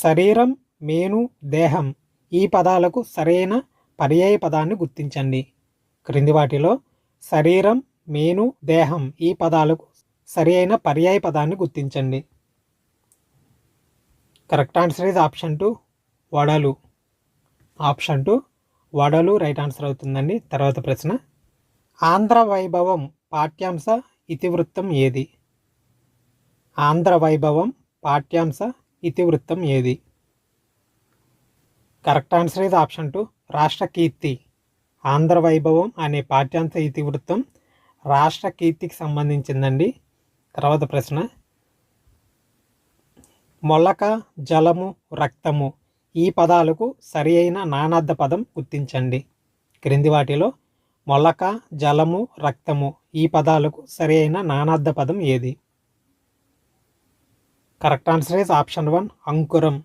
శరీరం, మేను, దేహం ఈ పదాలకు సరైన పర్యాయ పదాన్ని గుర్తించండి. క్రింది వాటిలో శరీరం, మేను, దేహం ఈ పదాలకు సరి అయిన పర్యాయ పదాన్ని గుర్తించండి. కరెక్ట్ ఆన్సర్ ఇస్ ఆప్షన్ 2 వడలు. ఆప్షన్ 2 వడలు రైట్ ఆన్సర్ అవుతుందండి. తర్వాత ప్రశ్న, ఆంధ్ర వైభవం పాఠ్యాంశ ఇతివృత్తం ఏది? ఆంధ్ర వైభవం పాఠ్యాంశ ఇతివృత్తం ఏది? కరెక్ట్ ఆన్సర్ ఇస్ ఆప్షన్ 2 రాష్ట్ర కీర్తి. ఆంధ్ర వైభవం అనే పాఠ్యాంశ ఇతివృత్తం రాష్ట్ర కీర్తికి సంబంధించిందండి. తర్వాత ప్రశ్న, మొలక, జలము, రక్తము ఈ పదాలకు సరి అయిన నానార్థ పదం గుర్తించండి. క్రింది వాటిలో మొలక, జలము, రక్తము ఈ పదాలకు సరి అయిన నానార్థ పదం ఏది? కరెక్ట్ ఆన్సర్ ఇస్ ఆప్షన్ 1 అంకురం.